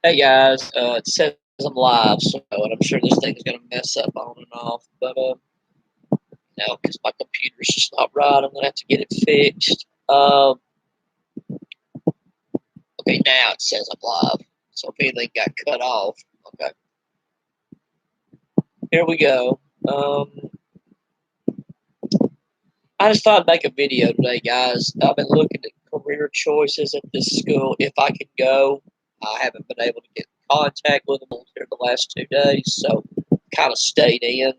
Hey guys, it says I'm live, so and I'm sure this thing's gonna mess up on and off, but no, because my computer's just not right. I'm gonna have to get it fixed. Okay, now it says I'm live. So if anything got cut off, okay, here we go. I just thought I'd make a video today, guys. I've been looking at career choices at this school. If I could go, I haven't been able to get in contact with them here the last 2 days, so kind of stayed in.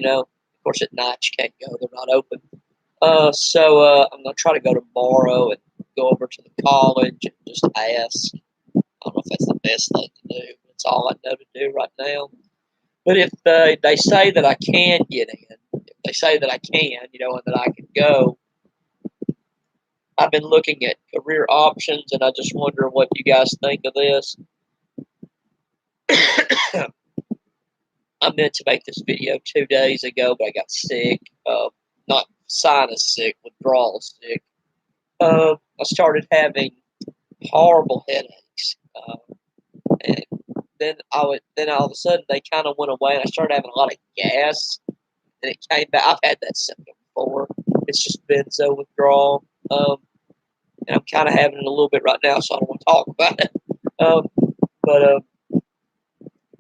Of course, at night you can't go; they're not open. So I'm gonna try to go tomorrow and go over to the college and just ask. I don't know if that's the best thing to do. It's all I know to do right now. But if they say that I can get in, if they say that I can, and that I can go, I've been looking at career options, and I just wonder what you guys think of this. I meant to make this video 2 days ago, but I got sick. Not sinus sick, withdrawal sick. I started having horrible headaches, and then all of a sudden they kind of went away, and I started having a lot of gas, and it came back. I've had that symptom before. It's just benzo withdrawal, and I'm kind of having it a little bit right now, so I don't want to talk about it. But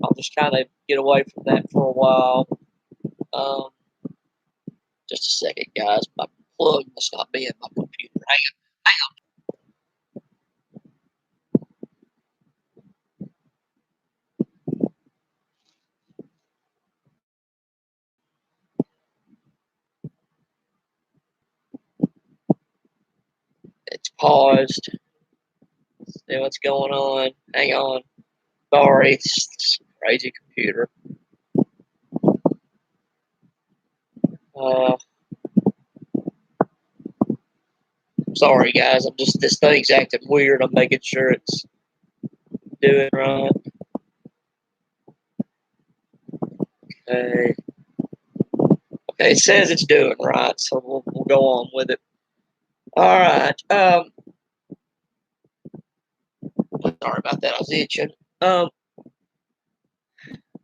I'll just kind of get away from that for a while. Um, just a second, guys. My plug must not be in my computer. Hang on. It's paused. See what's going on. Hang on. Sorry, it's crazy computer. Uh, sorry, guys. This thing's acting weird. I'm making sure it's doing right. Okay. Okay, it says it's doing right, so we'll go on with it. All right. Sorry about that. I was itching.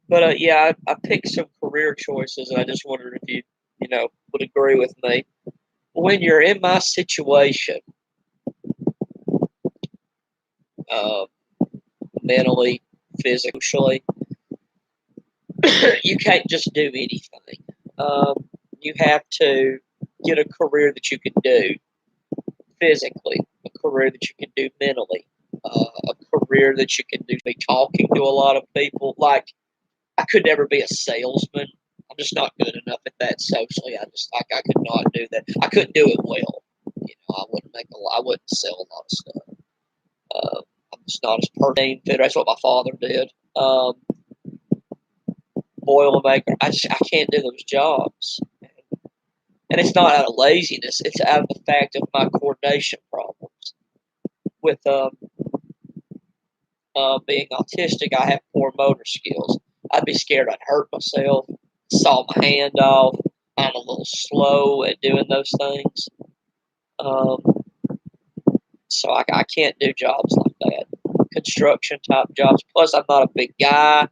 But yeah, I picked some career choices, and I just wondered if you would agree with me. When you're in my situation, uh, mentally, physically, you can't just do anything. You have to get a career that you can do physically, a career that you can do mentally, a career that you can do be talking to a lot of people. Like, I could never be a salesman. I'm just not good enough at that socially. I could not do that. I couldn't do it well. I wouldn't make a lot. I wouldn't sell a lot of stuff. I'm just not as per fit. That's what my father did. Boilermaker. I can't do those jobs, and it's not out of laziness. It's out of the fact of my coordination problems with being autistic. I have poor motor skills. I'd be scared I'd hurt myself, saw my hand off. I'm a little slow at doing those things. Um, so I can't do jobs like that. Construction type jobs. Plus, I'm not a big guy,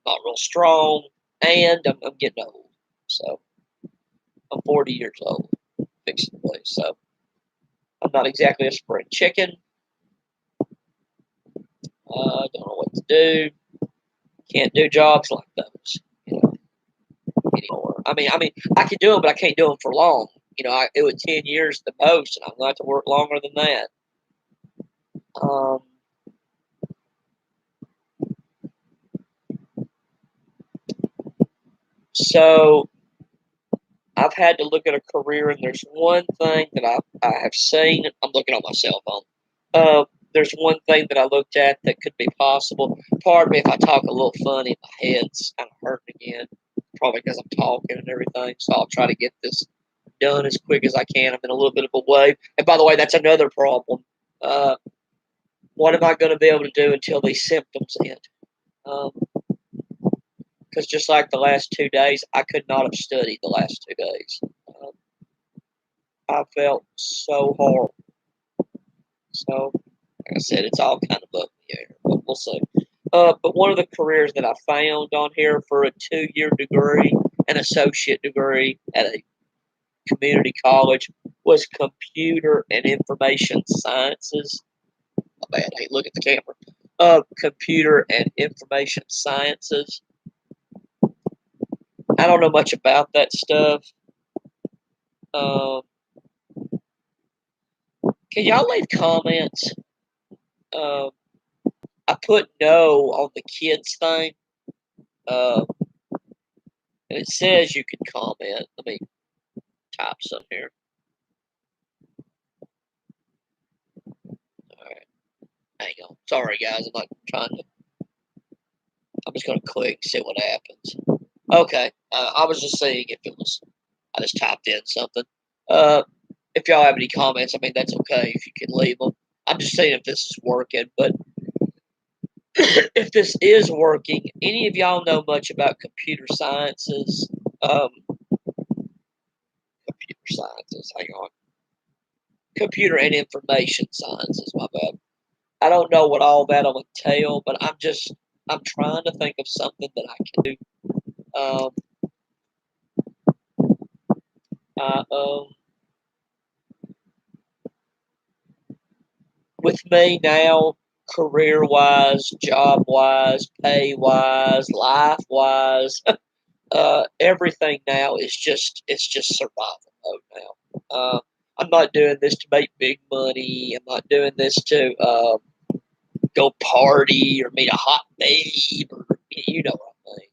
not real strong, and I'm getting old. So I'm 40 years old, fixing to be. So I'm not exactly a spring chicken. I don't know what to do. Can't do jobs like those, anymore. I can do them, but I can't do them for long. I do it 10 years the most, and I'm going to have to work longer than that. So I've had to look at a career, and there's one thing that I have seen. I'm looking on my cell phone. There's one thing that I looked at that could be possible. Pardon me if I talk a little funny. My head's kind of hurting again, probably because I'm talking and everything. So I'll try to get this done as quick as I can. I'm in a little bit of a wave. And by the way, that's another problem. What am I going to be able to do until these symptoms end? Because just like the last 2 days, I could not have studied the last 2 days. I felt so horrible. So, like I said, it's all kind of up in the air, but we'll see. But one of the careers that I found on here for a 2-year degree, an associate degree at a community college, was computer and information sciences. Oh, man, hey, look at the camera. Computer and information sciences. I don't know much about that stuff. Um, can y'all leave comments? Um, I put no on the kids thing, and it says you can comment. Let me type some here. All right, hang on. Sorry, guys. I'm not trying to. I'm just gonna click and see what happens. Okay, I was just seeing if it was. I just typed in something. Uh, if y'all have any comments, I mean that's okay if you can leave them. I'm just saying if this is working, but if this is working, any of y'all know much about computer sciences? Computer sciences. Hang on. Computer and information sciences. My bad. I don't know what all that'll entail, but I'm trying to think of something that I can do. Um, I, with me now, career wise, job wise, pay wise, life wise, everything now is just survival mode now. I'm not doing this to make big money. I'm not doing this to go party or meet a hot babe or you know what I mean.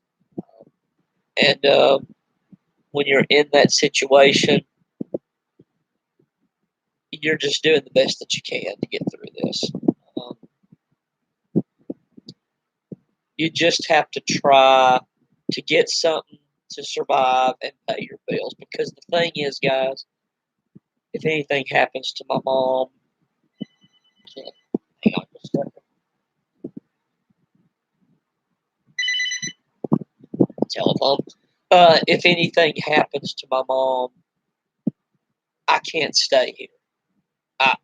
And when you're in that situation, you're just doing the best that you can to get through this. Um, you just have to try to get something to survive and pay your bills. Because the thing is, guys, if anything happens to my mom, hang on just a second. Telephone. If anything happens to my mom, I can't stay here. I,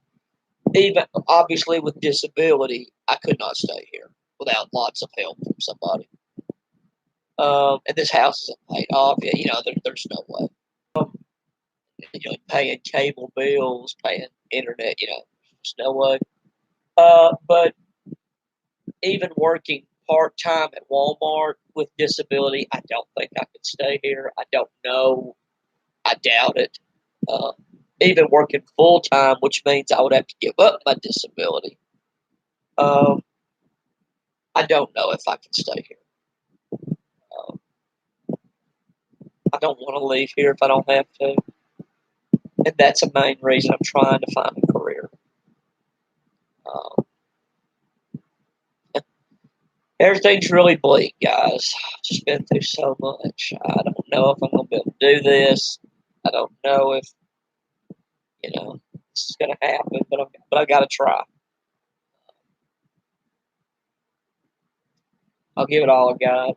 even obviously with disability, I could not stay here without lots of help from somebody. And this house isn't paid off. Yeah, there's no way. Paying cable bills, paying internet, there's no way. But even working part time at Walmart with disability, I don't think I could stay here. I don't know. I doubt it. Uh, Even working full time, which means I would have to give up my disability. Um, I don't know if I can stay here. Um, I don't want to leave here if I don't have to, and that's a main reason I'm trying to find a career. Um, Everything's really bleak, guys. I've just been through so much. I don't know if I'm going to be able to do this. I don't know if, this is going to happen, but I got to try. I'll give it all I got.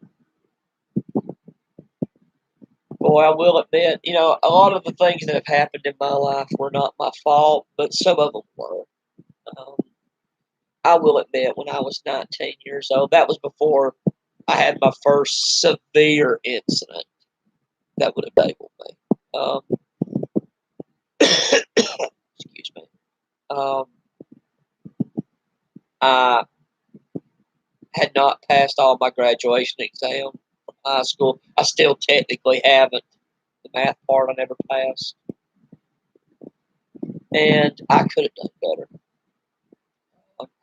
Boy, I will admit, a lot of the things that have happened in my life were not my fault, but some of them were. Um, I will admit, when I was 19 years old, that was before I had my first severe incident that would have disabled me. Excuse me. Um, I had not passed all my graduation exam from high school. I still technically haven't. The math part I never passed. And I could have done better.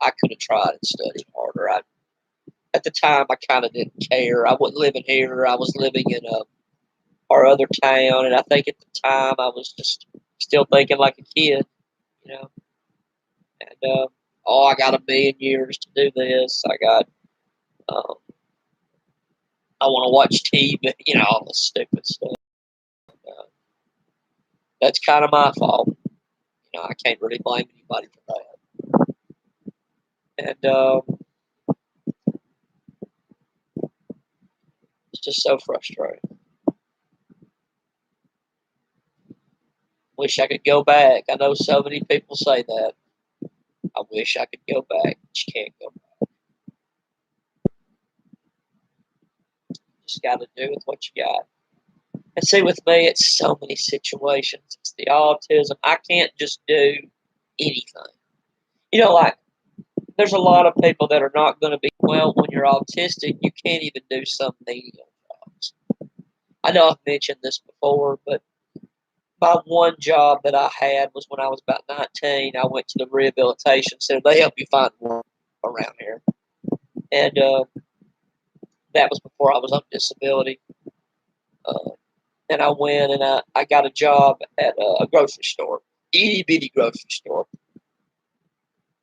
I could have tried and studied harder. At the time, I kind of didn't care. I wasn't living here. I was living in our other town, and I think at the time I was just still thinking like a kid, you know. And I got a million years to do this. Um, I want to watch TV, all this stupid stuff. Uh, that's kind of my fault. I can't really blame anybody for that. And it's just so frustrating. Wish I could go back. I know so many people say that. I wish I could go back, but you can't go back. just got to do with what you got. And see, with me, it's so many situations. It's the autism. I can't just do anything. Like there's a lot of people that are not going to be well when you're autistic. You can't even do some menial jobs. I know I've mentioned this before, but my one job that I had was when I was about 19. I went to the rehabilitation center. They help you find work around here, and that was before I was on disability. And I went and I got a job at a grocery store, itty bitty grocery store.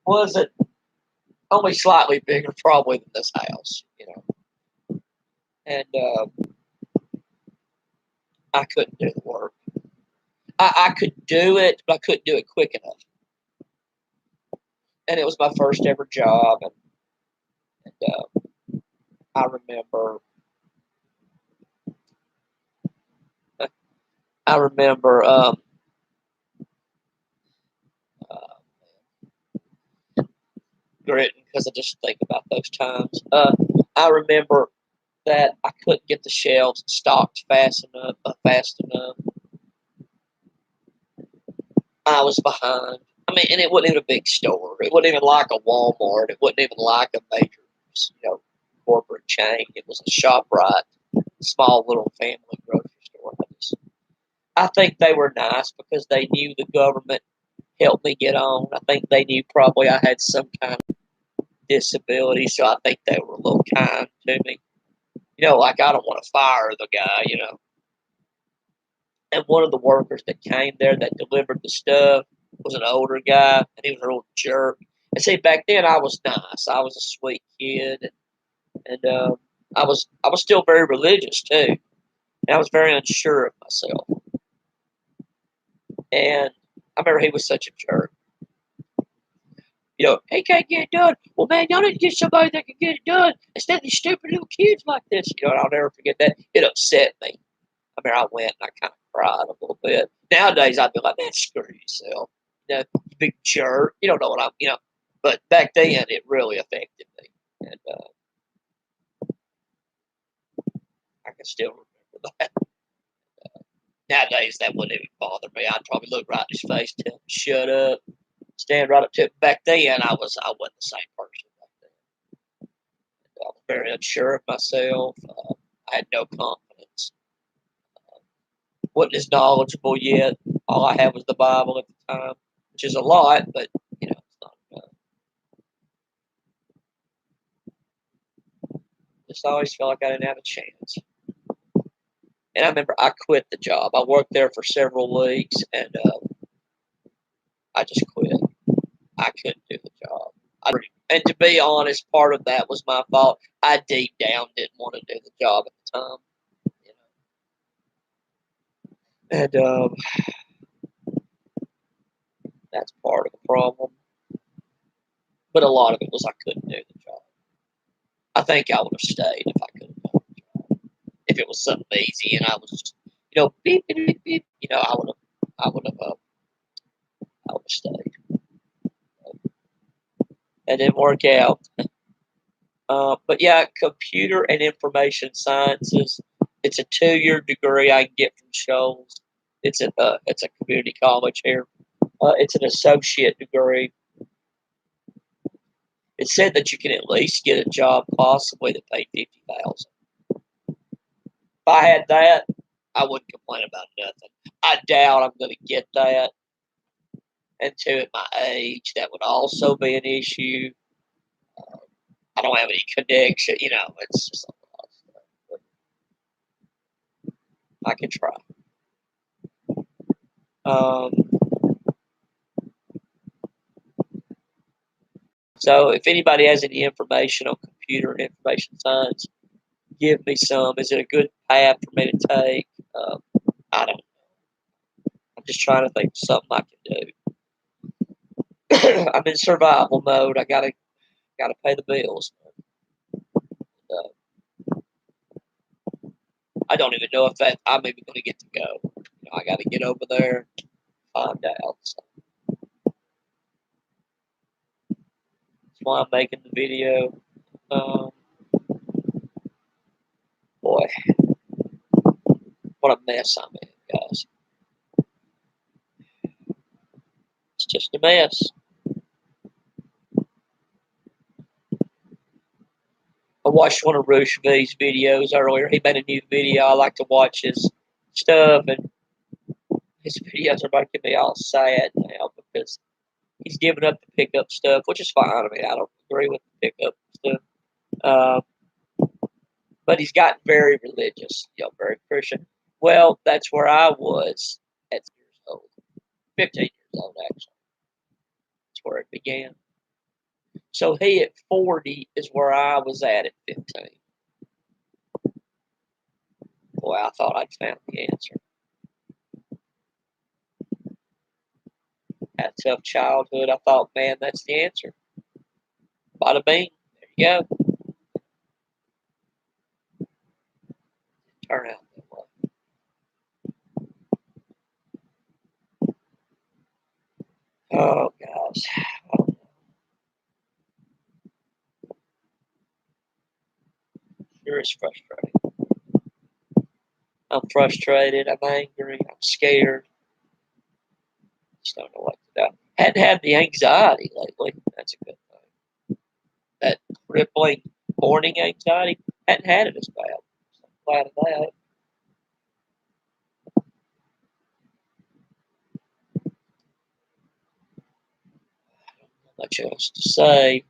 Wasn't only slightly bigger, probably, than this house, And I couldn't do the work. I could do it, but I couldn't do it quick enough. And it was my first ever job, and I remember. I remember. Gritting because I just think about those times. I remember that I couldn't get the shelves stocked fast enough. I was behind. I mean, and it wasn't even a big store. It wasn't even like a Walmart. It wasn't even like a major, corporate chain. It was a ShopRite, small little family grocery store. I think they were nice because they knew the government helped me get on. I think they knew probably I had some kind of disability, so I think they were a little kind to me. Like I don't want to fire the guy, And one of the workers that came there that delivered the stuff was an older guy, and he was a real jerk. And see, back then I was nice. I was a sweet kid, and I was still very religious too. And I was very unsure of myself. And I remember he was such a jerk. He can't get it done. Well, man, y'all need to get somebody that can get it done instead of these stupid little kids like this. And I'll never forget that. It upset me. I mean, I went and I kind of cried a little bit. Nowadays, I'd be like, man, screw yourself. You big jerk. You don't know what But back then, it really affected me. And I can still remember that. Nowadays, that wouldn't even bother me. I'd probably look right in his face, tell him to shut up, stand right up to him. Back then, I wasn't the same person back then. I was very unsure of myself. I had no confidence. Wasn't as knowledgeable yet. All I had was the Bible at the time, which is a lot, but it's not enough. Just always felt like I didn't have a chance. And I remember I quit the job. I worked there for several weeks, and I just quit. I couldn't do the job. And to be honest, part of that was my fault. I deep down didn't want to do the job at the time. And that's part of the problem. But a lot of it was I couldn't do the job. I think I would have stayed if I could have done the job. If it was something easy and I was just, beep, beep, beep, beep, I would have stayed. It didn't work out. But yeah, computer and information sciences. It's a 2-year degree I can get from Shoals. It's a community college here. It's an associate degree. It said that you can at least get a job possibly that paid $50,000. If I had that, I wouldn't complain about nothing. I doubt I'm going to get that. And two, at my age, that would also be an issue. I don't have any connection. It's just a lot of stuff. But I can try. So if anybody has any information on computer and information science, give me some. Is it a good path for me to take? I don't know. I'm just trying to think of something I can do. I'm in survival mode. I gotta pay the bills. I don't even know if I'm even going to get to go. I got to get over there, find out. So that's why I'm making the video. Boy, What a mess I'm in, guys. It's just a mess. I watched one of Roosh V's videos earlier. He made a new video. I like to watch his stuff, and his videos are making me all sad now because he's giving up the pickup stuff, which is fine. I mean, I don't agree with the pickup stuff. But he's gotten very religious, very Christian. Well, that's where I was at years old, 15 years old, actually. That's where it began. So he at 40 is where I was at 15. Boy, I thought I'd found the answer. Had a tough childhood. I thought, man, that's the answer. Bada bing. There you go. Turn out that way. Oh, gosh. Sure is frustrating. I'm frustrated. I'm angry. I'm scared. Just don't know what to do. Hadn't had the anxiety lately. That's a good thing. That crippling morning anxiety, hadn't had it as bad. So I'm glad of that. Much else to say.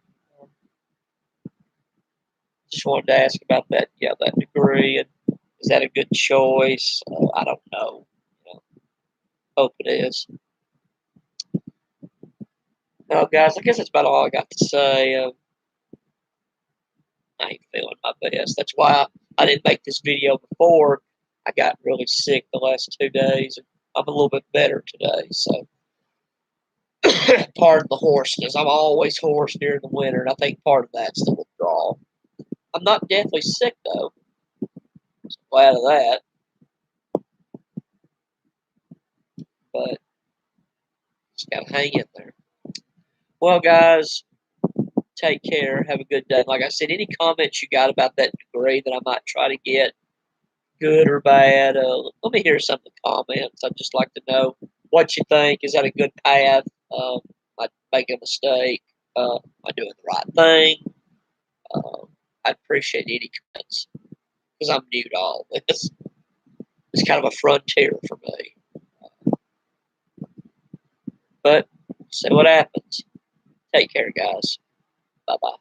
Just wanted to ask about that. Yeah, that degree, and is that a good choice? I don't know. Hope it is. No, guys, I guess that's about all I got to say. I ain't feeling my best. That's why I didn't make this video before. I got really sick the last 2 days, and I'm a little bit better today. So, pardon the hoarseness. I'm always hoarse during the winter, and I think part of that's the withdrawal. I'm not deathly sick, though. So glad of that. But just got to hang in there. Well, guys, take care. Have a good day. Like I said, any comments you got about that degree that I might try to get, good or bad, let me hear some of the comments. I'd just like to know what you think. Is that a good path? Am I making a mistake? Am I doing the right thing? I'd appreciate any comments because I'm new to all this. It's kind of a frontier for me. But see what happens. Take care, guys. Bye-bye.